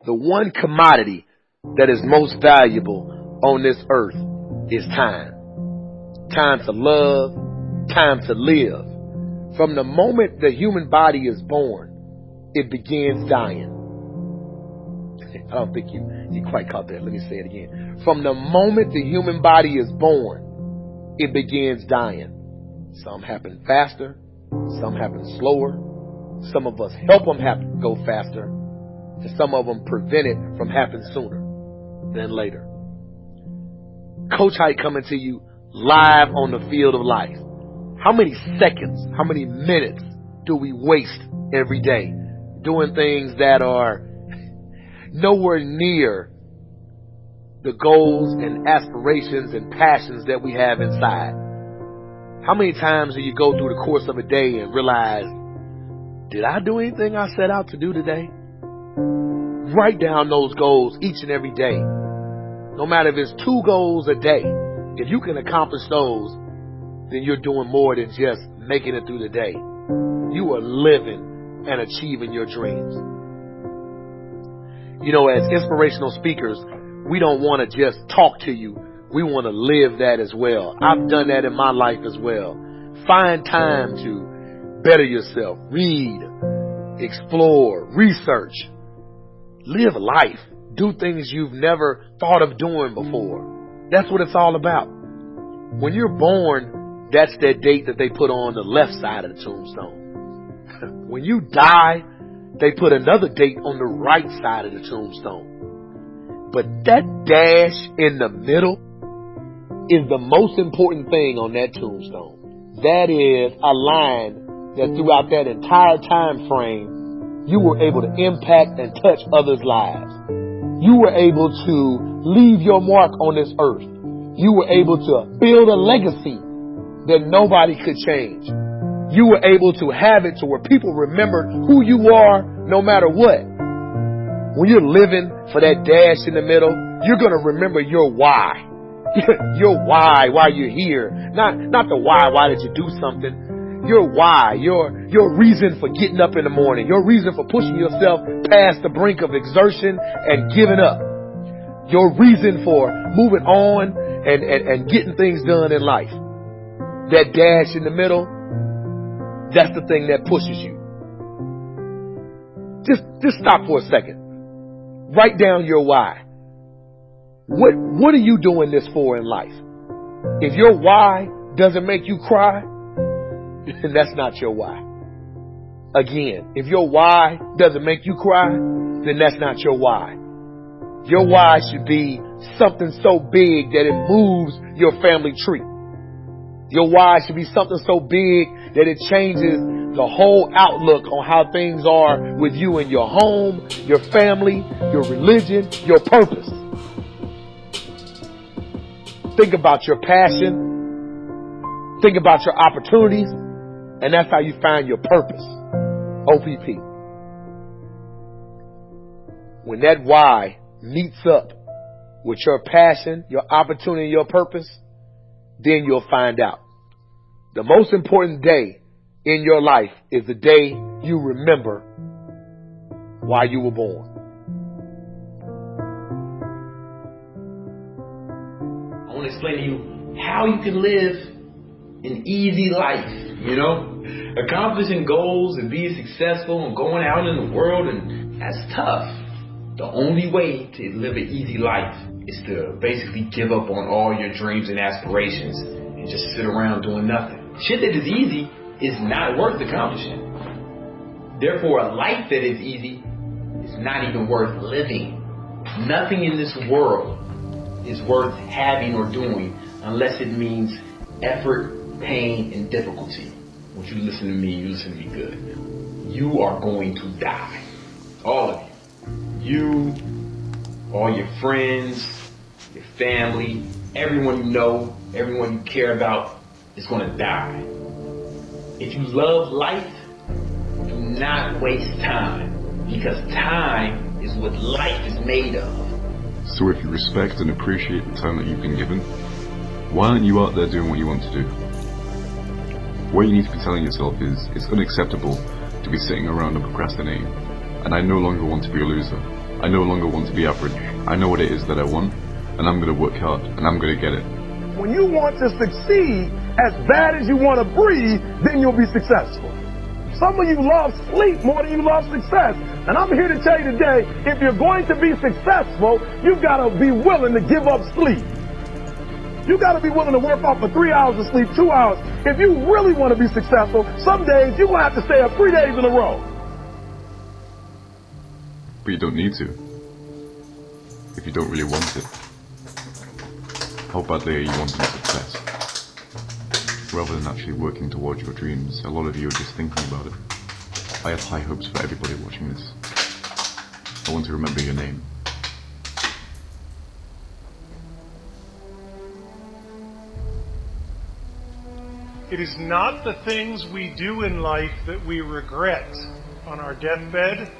the one commodity that is most valuable on this earth is time. Time to love, time to live. From the moment the human body is born, it begins dying. I don't think you quite caught that. Let me say it again. From the moment the human body is born, it begins dying. Some happen faster, some happen slower. Some of us help them go faster, and some of them prevent it from happening sooner than later. Coach Hyde coming to you live on the field of life. How many seconds, how many minutes do we waste every day doing things that are nowhere near the goals and aspirations and passions that we have inside? How many times do you go through the course of a day and realize, did I do anything I set out to do today? Write down those goals each and every day. No matter if it's 2 goals a day, if you can accomplish those, then you're doing more than just making it through the day. You are living and achieving your dreams. You know, as inspirational speakers, we don't want to just talk to you. We want to live that as well. I've done that in my life as well. Find time to better yourself. Read, explore, research. Live life. Do things you've never thought of doing before. That's what it's all about. When you're born, that's that date that they put on the left side of the tombstone. When you die, they put another date on the right side of the tombstone. But that dash in the middle is the most important thing on that tombstone. That is a line that throughout that entire time frame, you were able to impact and touch others' lives. You were able to leave your mark on this earth. You were able to build a legacy that nobody could change. You were able to have it to where people remembered who you are no matter what. When you're living for that dash in the middle, you're going to remember your why. Your why you're here. Not the why did you do something. Your why, your reason for getting up in the morning, your reason for pushing yourself past the brink of exertion and giving up. Your reason for moving on and getting things done in life. That dash in the middle, that's the thing that pushes you. Just stop for a second. Write down your why. What are you doing this for in life? If your why doesn't make you cry, then that's not your why. Again, if your why doesn't make you cry, then that's not your why. Your why should be something so big that it moves your family tree. Your why should be something so big that it changes the whole outlook on how things are with you and your home, your family, your religion, your purpose. Think about your passion. Think about your opportunities. And that's how you find your purpose. OPP. When that why meets up with your passion, your opportunity, your purpose, then you'll find out. The most important day in your life is the day you remember why you were born. I want to explain to you how you can live an easy life, you know? Accomplishing goals and being successful and going out in the world, and that's tough. The only way to live an easy life is to basically give up on all your dreams and aspirations and just sit around doing nothing. Shit that is easy is not worth accomplishing. Therefore, a life that is easy is not even worth living. Nothing in this world is worth having or doing unless it means effort, pain, and difficulty. When you listen to me, you listen to me good. You are going to die. All of you. You, all your friends, your family, everyone you know, everyone you care about is going to die. If you love life, do not waste time, because time is what life is made of. So if you respect and appreciate the time that you've been given, why aren't you out there doing what you want to do? What you need to be telling yourself is, it's unacceptable to be sitting around and procrastinating, and I no longer want to be a loser. I no longer want to be average. I know what it is that I want, and I'm going to work hard, and I'm going to get it. When you want to succeed as bad as you want to breathe, then you'll be successful. Some of you love sleep more than you love success. And I'm here to tell you today, if you're going to be successful, you've got to be willing to give up sleep. You've got to be willing to work off for 3 hours of sleep, 2 hours. If you really want to be successful, some days you're going to have to stay up 3 days in a row. But you don't need to. If you don't really want it. How badly are you wanting success? Rather than actually working towards your dreams, a lot of you are just thinking about it. I have high hopes for everybody watching this. I want to remember your name. It is not the things we do in life that we regret on our deathbed.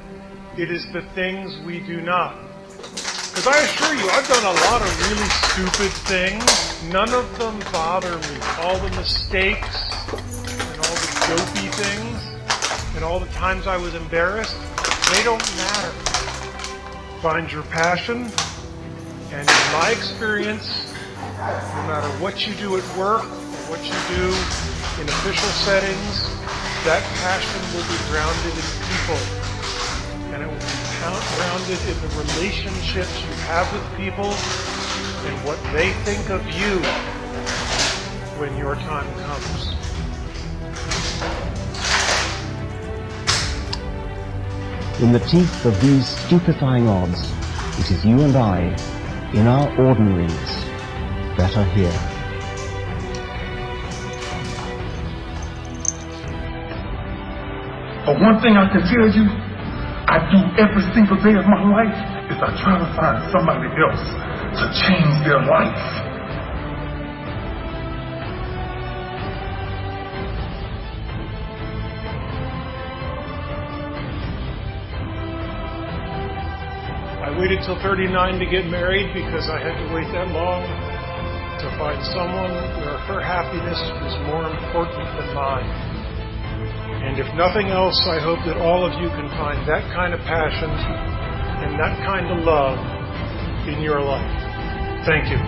It is the things we do not. Because I assure you, I've done a lot of really stupid things. None of them bother me. All the mistakes and all the dopey things and all the times I was embarrassed, they don't matter. Find your passion, and in my experience, no matter what you do at work, or what you do in official settings, that passion will be grounded in people. And it will be grounded in the relationships you have with people and what they think of you when your time comes. In the teeth of these stupefying odds, it is you and I, in our ordinaries, that are here. But one thing I can tell you, I do every single day of my life is I try to find somebody else to change their life. I waited till 39 to get married because I had to wait that long to find someone where her happiness was more important than mine. And if nothing else, I hope that all of you can find that kind of passion and that kind of love in your life. Thank you.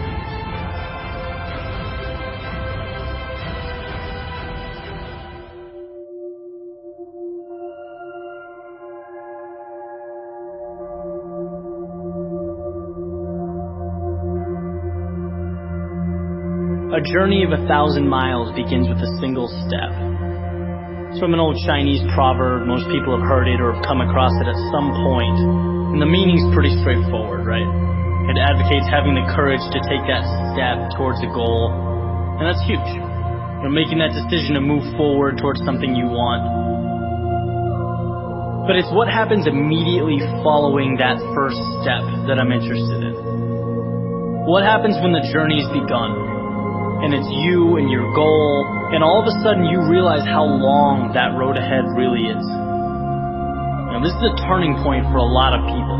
A journey of 1,000 miles begins with a single step. It's from an old Chinese proverb. Most people have heard it or have come across it at some point. And the meaning's pretty straightforward, right? It advocates having the courage to take that step towards a goal. And that's huge. Making that decision to move forward towards something you want. But it's what happens immediately following that first step that I'm interested in. What happens when the journey's begun? And it's you and your goal, and all of a sudden you realize how long that road ahead really is. Now, this is a turning point for a lot of people.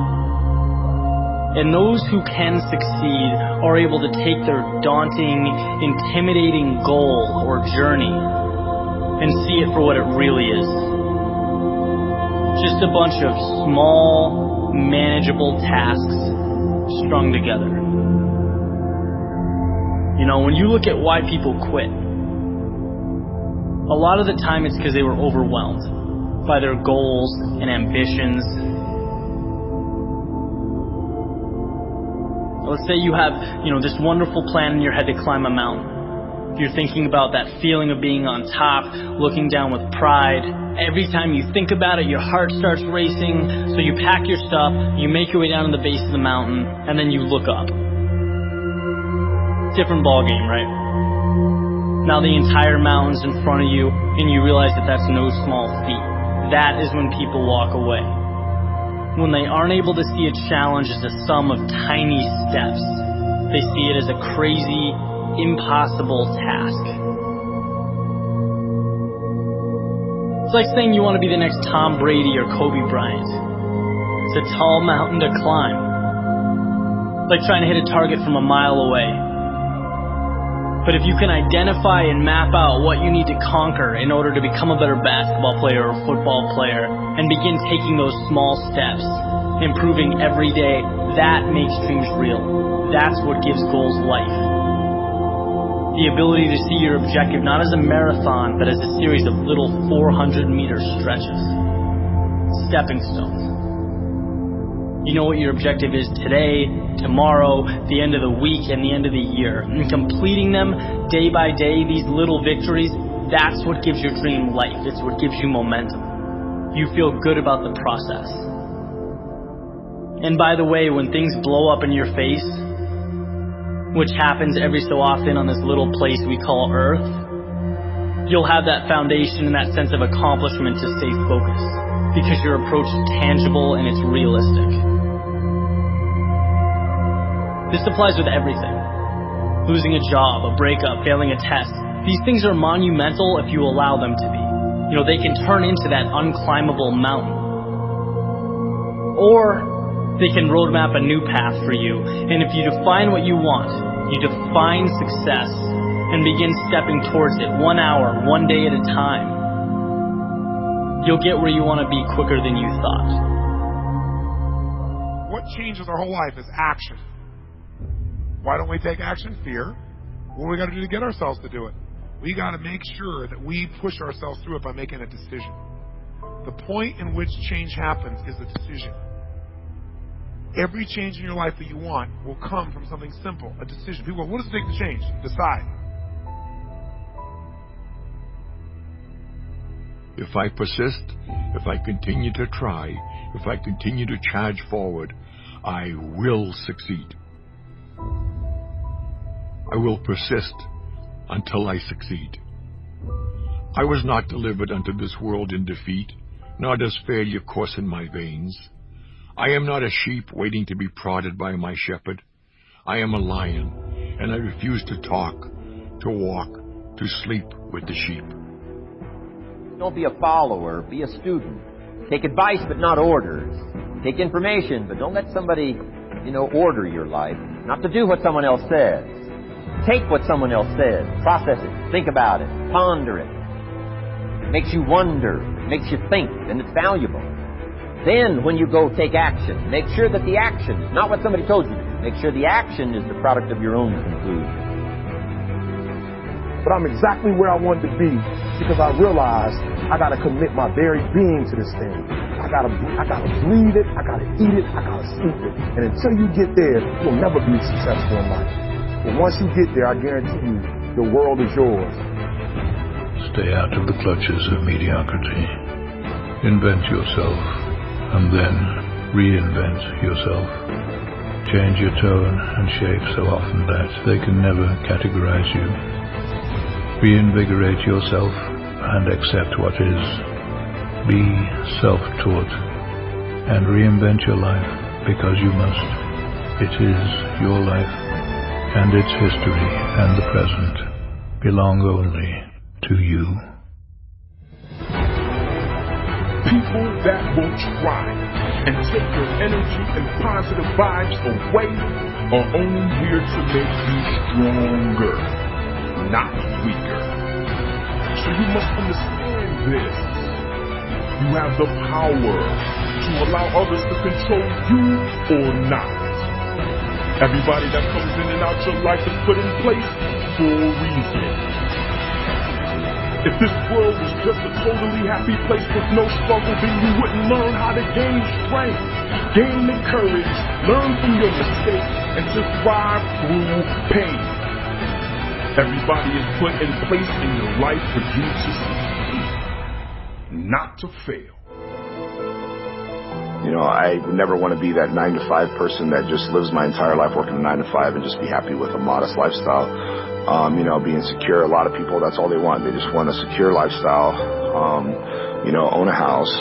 And those who can succeed are able to take their daunting, intimidating goal or journey and see it for what it really is. Just a bunch of small, manageable tasks strung together. When you look at why people quit, a lot of the time it's because they were overwhelmed by their goals and ambitions. Let's say you have, this wonderful plan in your head to climb a mountain. You're thinking about that feeling of being on top, looking down with pride. Every time you think about it, your heart starts racing. So you pack your stuff, you make your way down to the base of the mountain, and then you look up. Different ball game, right? Now the entire mountain's in front of you, and you realize that that's no small feat. That is when people walk away. When they aren't able to see a challenge as a sum of tiny steps, they see it as a crazy, impossible task. It's like saying you want to be the next Tom Brady or Kobe Bryant. It's a tall mountain to climb. Like trying to hit a target from a mile away. But if you can identify and map out what you need to conquer in order to become a better basketball player or football player and begin taking those small steps improving every day, that makes dreams real. That's what gives goals life. The ability to see your objective not as a marathon, but as a series of little 400-meter stretches. Stepping stones. You know what your objective is today, tomorrow, the end of the week, and the end of the year. And completing them day by day, these little victories, that's what gives your dream life. It's what gives you momentum. You feel good about the process. And by the way, when things blow up in your face, which happens every so often on this little place we call Earth, you'll have that foundation and that sense of accomplishment to stay focused, because your approach is tangible and it's realistic. This applies with everything. Losing a job, a breakup, failing a test. These things are monumental if you allow them to be. You know, they can turn into that unclimbable mountain. Or they can roadmap a new path for you. And if you define what you want, you define success, and begin stepping towards it 1 hour, 1 day at a time, you'll get where you want to be quicker than you thought. What changes our whole life is action. Why don't we take action? Fear. What do we got to do to get ourselves to do it? We got to make sure that we push ourselves through it by making a decision. The point in which change happens is a decision. Every change in your life that you want will come from something simple, a decision. People go, what does it take to change? Decide. If I persist, if I continue to try, if I continue to charge forward, I will succeed. I will persist until I succeed. I was not delivered unto this world in defeat, nor does failure course in my veins. I am not a sheep waiting to be prodded by my shepherd. I am a lion, and I refuse to talk, to walk, to sleep with the sheep. Don't be a follower, be a student. Take advice, but not orders. Take information, but don't let somebody, order your life. Not to do what someone else says. Take what someone else says, process it, think about it, ponder it. Makes you wonder, makes you think, and it's valuable. Then, when you go take action, make sure that the action is not what somebody told you to do. Make sure the action is the product of your own conclusion. But I'm exactly where I wanted to be because I realized I got to commit my very being to this thing. I got to breathe it, I got to eat it, I got to sleep it. And until you get there, you'll never be successful in life. But once you get there, I guarantee you, the world is yours. Stay out of the clutches of mediocrity. Invent yourself, and then reinvent yourself. Change your tone and shape so often that they can never categorize you. Reinvigorate yourself and accept what is. Be self-taught and reinvent your life because you must. It is your life, and its history and the present belong only to you. People that will try and take your energy and positive vibes away are only here to make you stronger, not weaker. So you must understand this. You have the power to allow others to control you or not. Everybody that comes in and out your life is put in place for a reason. If this world was just a totally happy place with no struggle, then you wouldn't learn how to gain strength, gain the courage, learn from your mistakes, and to thrive through pain. Everybody is put in place in your life for you to succeed, not to fail. I never want to be that 9-to-5 person that just lives my entire life working a 9-to-5 and just be happy with a modest lifestyle. Being secure. A lot of people, that's all they want. They just want a secure lifestyle, own a house,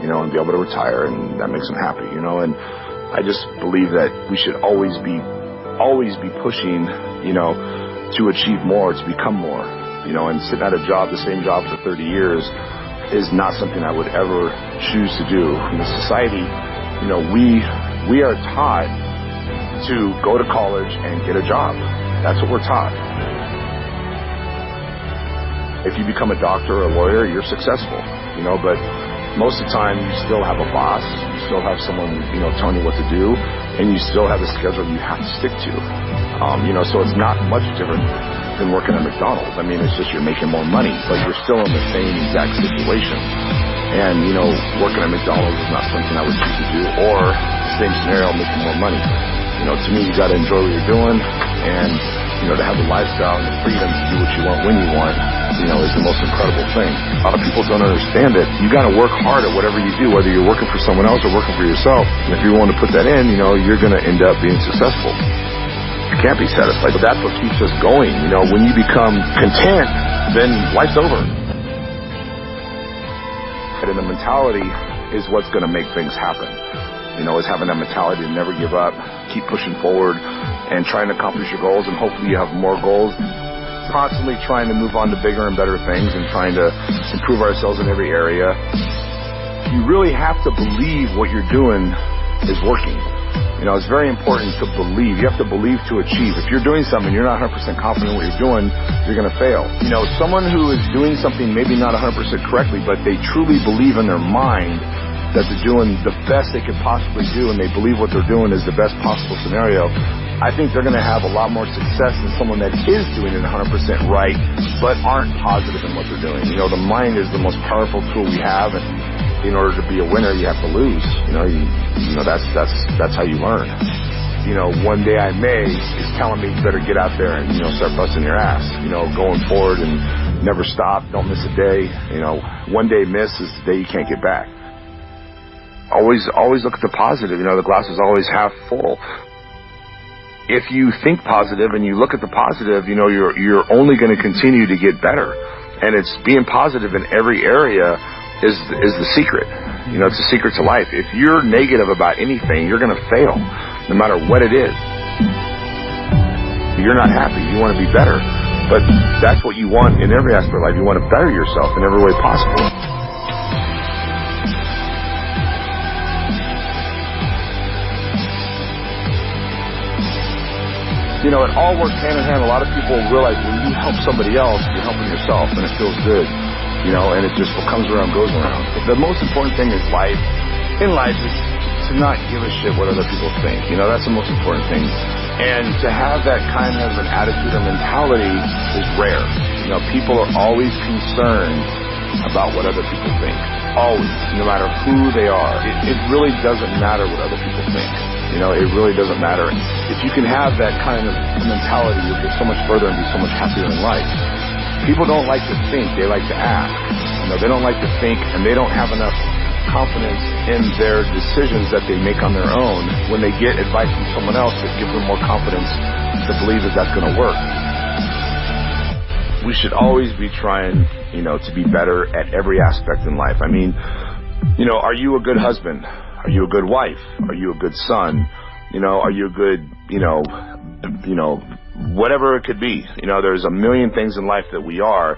and be able to retire, and that makes them happy, And I just believe that we should always be pushing, to achieve more, to become more, and sitting at a job, the same job for 30 years is not something I would ever choose to do. In the society, we are taught to go to college and get a job. That's what we're taught. If you become a doctor or a lawyer, you're successful, but most of the time you still have a boss, you still have someone, telling you what to do, and you still have a schedule you have to stick to. So it's not much different than working at McDonald's. I mean, it's just you're making more money, but you're still in the same exact situation. And, working at McDonald's is not something I would choose to do, or the same scenario, making more money. To me, you got to enjoy what you're doing, and, to have the lifestyle and the freedom to do what you want when you want, is the most incredible thing. A lot of people don't understand it. You got to work hard at whatever you do, whether you're working for someone else or working for yourself. And if you want to put that in, you're going to end up being successful. You can't be satisfied, but that's what keeps us going. When you become content, then life's over. And the mentality is what's going to make things happen. Is having that mentality to never give up, keep pushing forward, and trying to accomplish your goals, and hopefully you have more goals. Constantly trying to move on to bigger and better things and trying to improve ourselves in every area. You really have to believe what you're doing is working. It's very important to believe. You have to believe to achieve. If you're doing something and you're not 100% confident in what you're doing, you're going to fail. Someone who is doing something maybe not 100% correctly, but they truly believe in their mind that they're doing the best they could possibly do, and they believe what they're doing is the best possible scenario, I think they're going to have a lot more success than someone that is doing it 100% right, but aren't positive in what they're doing. The mind is the most powerful tool we have, and in order to be a winner, you have to lose. That's how you learn. One day I may is telling me you better get out there and, start busting your ass, going forward and never stop, don't miss a day. One day miss is the day you can't get back. Always look at the positive. The glass is always half full. If you think positive and you look at the positive, you're only going to continue to get better. And it's being positive in every area is the secret. It's the secret to life. If you're negative about anything, you're going to fail, no matter what it is. You're not happy. You want to be better. But that's what you want in every aspect of life. You want to better yourself in every way possible. It all works hand in hand. A lot of people realize when you help somebody else, you're helping yourself, and it feels good, and it just what comes around goes around. The most important thing in life is to not give a shit what other people think. That's the most important thing. And to have that kind of an attitude or mentality is rare. People are always concerned about what other people think. Always, no matter who they are. It really doesn't matter what other people think. It really doesn't matter. If you can have that kind of mentality, you'll get so much further and be so much happier in life. People don't like to think, they like to act. They don't like to think, and they don't have enough confidence in their decisions that they make on their own when they get advice from someone else that gives them more confidence to believe that that's going to work. We should always be trying, to be better at every aspect in life. I mean, are you a good husband? Are you a good wife? Are you a good son? Are you a good, whatever it could be. There's a million things in life that we are.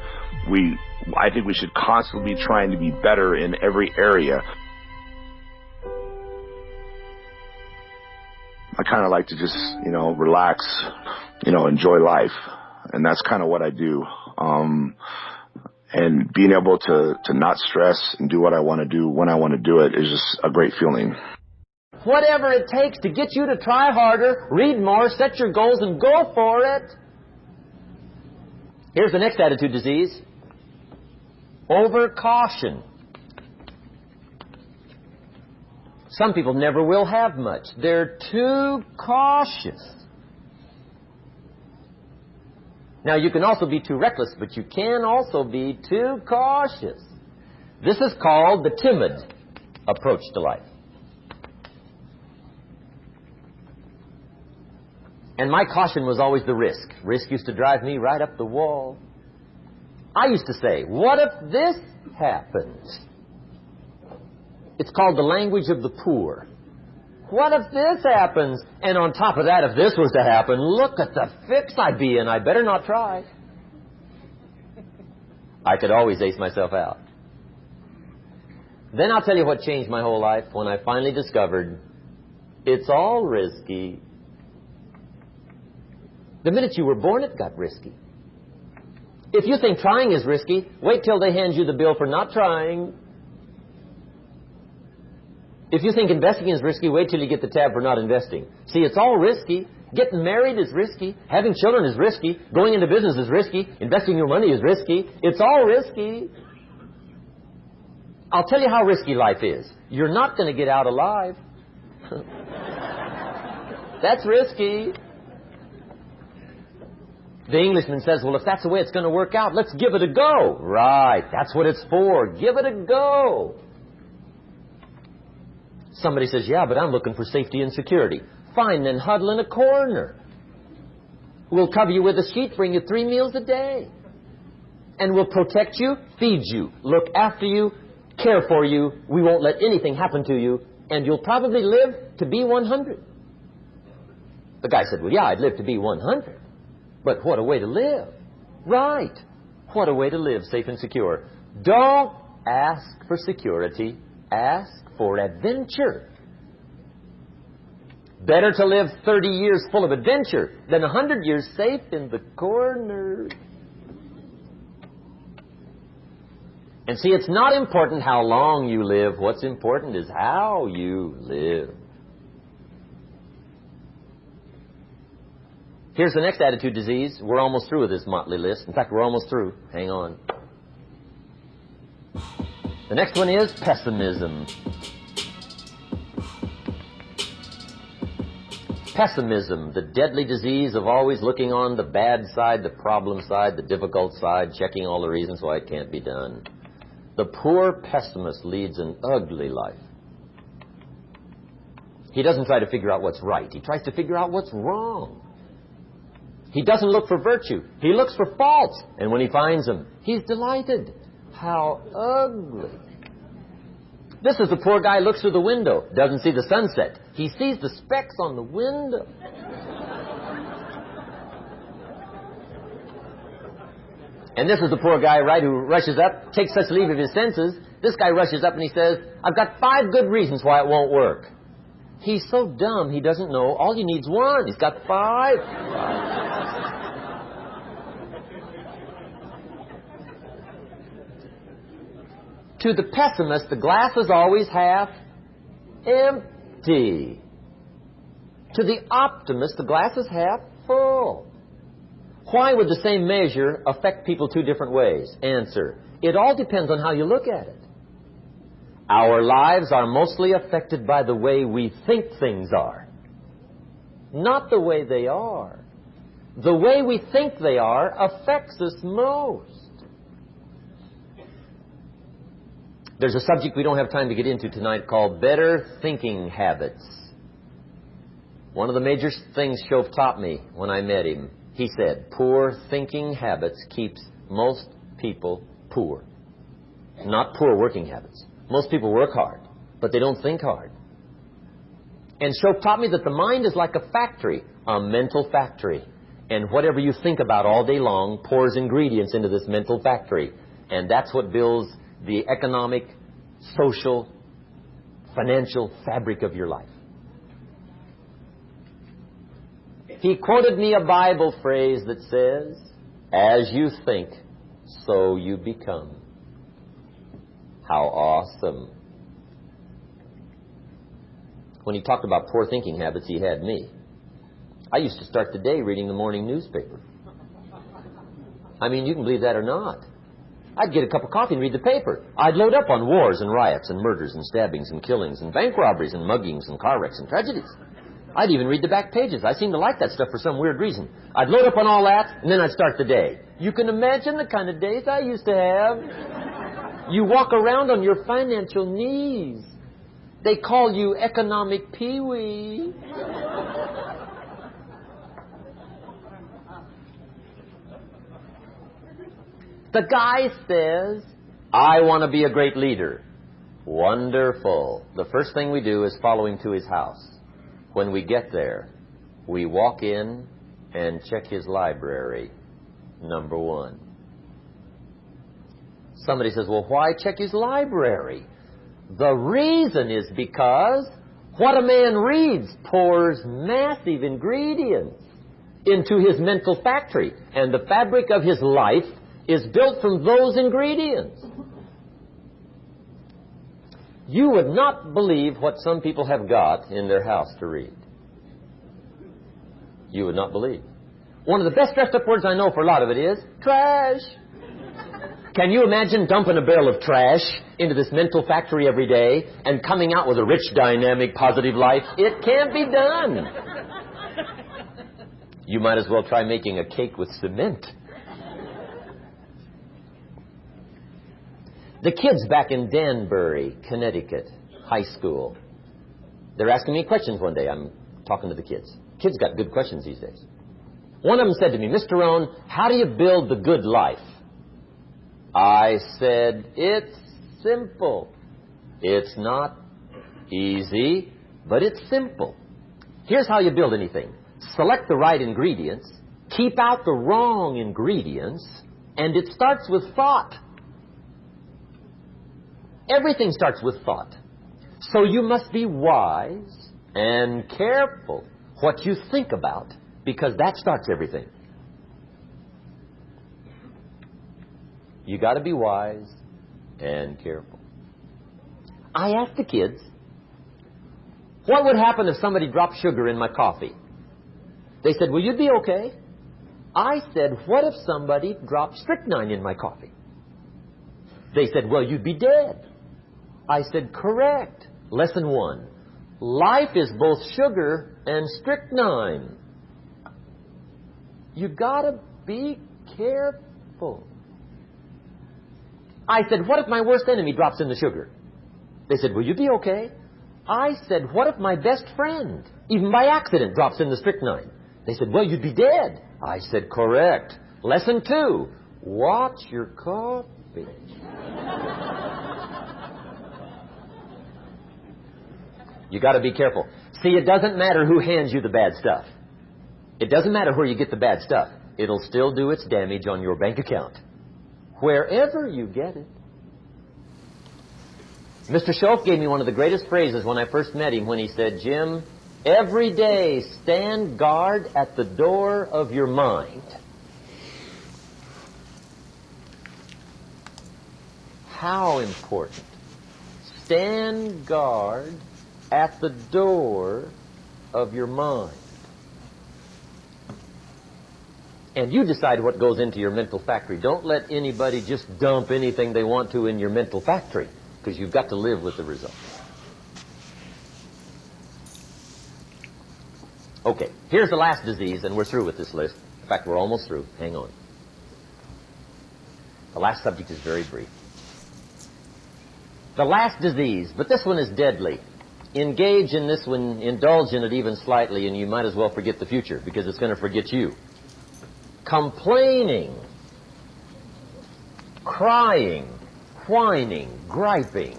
I think we should constantly be trying to be better in every area. I kind of like to just, relax, enjoy life. And that's kind of what I do. And being able to not stress and do what I want to do when I want to do it is just a great feeling. Whatever it takes to get you to try harder, read more, set your goals, and go for it. Here's the next attitude disease. Overcaution. Some people never will have much. They're too cautious. Now, you can also be too reckless, but you can also be too cautious. This is called the timid approach to life. And my caution was always the risk. Risk used to drive me right up the wall. I used to say, what if this happens? It's called the language of the poor. What if this happens? And on top of that, if this was to happen, look at the fix I'd be in. I better not try. I could always ace myself out. Then I'll tell you what changed my whole life when I finally discovered it's all risky. The minute you were born, it got risky. If you think trying is risky, wait till they hand you the bill for not trying. If you think investing is risky, wait till you get the tab for not investing. See, it's all risky. Getting married is risky. Having children is risky. Going into business is risky. Investing your money is risky. It's all risky. I'll tell you how risky life is. You're not going to get out alive. That's risky. The Englishman says, well, if that's the way it's going to work out, let's give it a go. Right. That's what it's for. Give it a go. Somebody says, yeah, but I'm looking for safety and security. Fine, then huddle in a corner. We'll cover you with a sheet, bring you 3 meals a day. And we'll protect you, feed you, look after you, care for you. We won't let anything happen to you. And you'll probably live to be 100. The guy said, well, yeah, I'd live to be 100. But what a way to live. Right. What a way to live, safe and secure. Don't ask for security. Ask for adventure. Better to live 30 years full of adventure than 100 years safe in the corner. And see, it's not important how long you live. What's important is how you live. Here's the next attitude disease. We're almost through with this motley list. In fact, we're almost through. Hang on. The next one is pessimism. Pessimism, the deadly disease of always looking on the bad side, the problem side, the difficult side, checking all the reasons why it can't be done. The poor pessimist leads an ugly life. He doesn't try to figure out what's right. He tries to figure out what's wrong. He doesn't look for virtue. He looks for faults. And when he finds them, he's delighted. How ugly. This is the poor guy who looks through the window, doesn't see the sunset. He sees the specks on the window. And this is the poor guy, right, who rushes up, takes such leave of his senses. This guy rushes up and he says, I've got 5 good reasons why it won't work. He's so dumb he doesn't know all he needs 1. He's got 5. To the pessimist, the glass is always half empty. To the optimist, the glass is half full. Why would the same measure affect people 2 different ways? Answer, it all depends on how you look at it. Our lives are mostly affected by the way we think things are, not the way they are. The way we think they are affects us most. There's a subject we don't have time to get into tonight called better thinking habits. One of the major things Shoaff taught me when I met him, he said, poor thinking habits keeps most people poor. Not poor working habits. Most people work hard, but they don't think hard. And Shoaff taught me that the mind is like a factory, a mental factory. And whatever you think about all day long pours ingredients into this mental factory. And that's what builds the economic, social, financial fabric of your life. He quoted me a Bible phrase that says, as you think, so you become. How awesome. When he talked about poor thinking habits, he had me. I used to start the day reading the morning newspaper. I mean, you can believe that or not. I'd get a cup of coffee and read the paper. I'd load up on wars and riots and murders and stabbings and killings and bank robberies and muggings and car wrecks and tragedies. I'd even read the back pages. I seem to like that stuff for some weird reason. I'd load up on all that, and then I'd start the day. You can imagine the kind of days I used to have. You walk around on your financial knees. They call you economic peewee. The guy says, I want to be a great leader. Wonderful. The first thing we do is follow him to his house. When we get there, we walk in and check his library. Number 1. Somebody says, well, why check his library? The reason is because what a man reads pours massive ingredients into his mental factory. And the fabric of his life is built from those ingredients. You would not believe what some people have got in their house to read. You would not believe. One of the best dressed up words I know for a lot of it is trash. Can you imagine dumping a barrel of trash into this mental factory every day and coming out with a rich, dynamic, positive life? It can't be done. You might as well try making a cake with cement. The kids back in Danbury, Connecticut, high school, they're asking me questions one day. I'm talking to the kids. Kids got good questions these days. One of them said to me, Mr. Rohn, how do you build the good life? I said, it's simple. It's not easy, but it's simple. Here's how you build anything. Select the right ingredients, keep out the wrong ingredients, and it starts with thought. Everything starts with thought. So you must be wise and careful what you think about, because that starts everything. You got to be wise and careful. I asked the kids, what would happen if somebody dropped sugar in my coffee? They said, well, you'd be okay. I said, what if somebody dropped strychnine in my coffee? They said, well, you'd be dead. I said, correct. Lesson 1. Life is both sugar and strychnine. You gotta be careful. I said, what if my worst enemy drops in the sugar? They said, will you be okay? I said, what if my best friend, even by accident, drops in the strychnine? They said, well, you'd be dead. I said, correct. Lesson 2. Watch your coffee. You got to be careful. See, it doesn't matter who hands you the bad stuff. It doesn't matter where you get the bad stuff. It'll still do its damage on your bank account, wherever you get it. Mr. Schultz gave me one of the greatest phrases when I first met him when he said, Jim, every day stand guard at the door of your mind. How important. Stand guard at the door of your mind. And you decide what goes into your mental factory. Don't let anybody just dump anything they want to in your mental factory, because you've got to live with the results. Okay, here's the last disease, and we're through with this list. In fact, we're almost through. Hang on. The last subject is very brief. The last disease, but this one is deadly. Engage in this one, indulge in it even slightly, and you might as well forget the future, because it's going to forget you. Complaining, crying, whining, griping.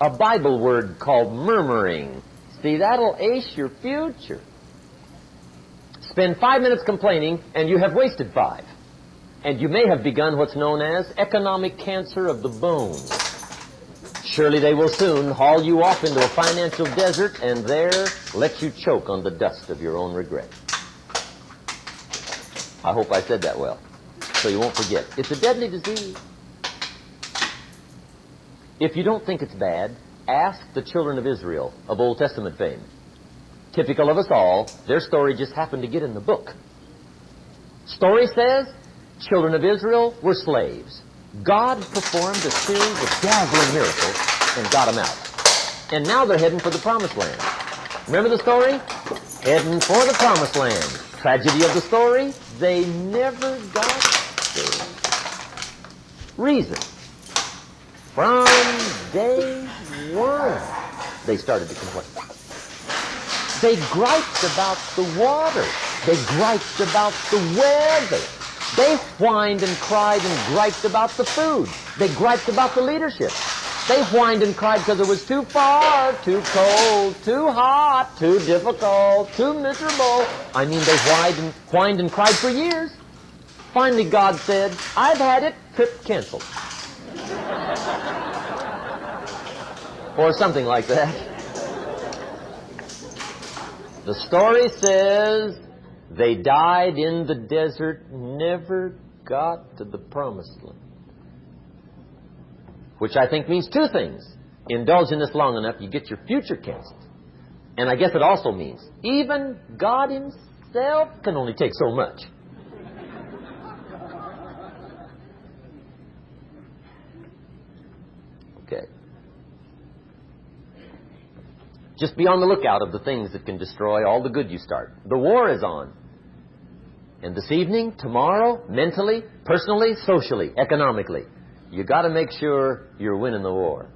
A Bible word called murmuring. See, that'll ace your future. Spend 5 minutes complaining, and you have wasted 5. And you may have begun what's known as economic cancer of the bones. Surely they will soon haul you off into a financial desert and there let you choke on the dust of your own regret. I hope I said that well, so you won't forget. It's a deadly disease. If you don't think it's bad, ask the children of Israel of Old Testament fame. Typical of us all, their story just happened to get in the book. Story says, children of Israel were slaves. God performed a series of dazzling miracles and got them out. And now they're heading for the Promised Land. Remember the story? Heading for the Promised Land. Tragedy of the story, they never got there. Reason. From day one, they started to complain. They griped about the water. They griped about the weather. They whined and cried and griped about the food. They griped about the leadership. They whined and cried because it was too far, too cold, too hot, too difficult, too miserable. I mean, they whined and cried for years. Finally, God said, I've had it, trip canceled. Or something like that. The story says they died in the desert, never got to the Promised Land. Which I think means two things. indulge in this long enough, you get your future canceled. And I guess it also means even God Himself can only take so much. Okay. Just be on the lookout of the things that can destroy all the good you start. The war is on. And this evening, tomorrow, mentally, personally, socially, economically, you got to make sure you're winning the war.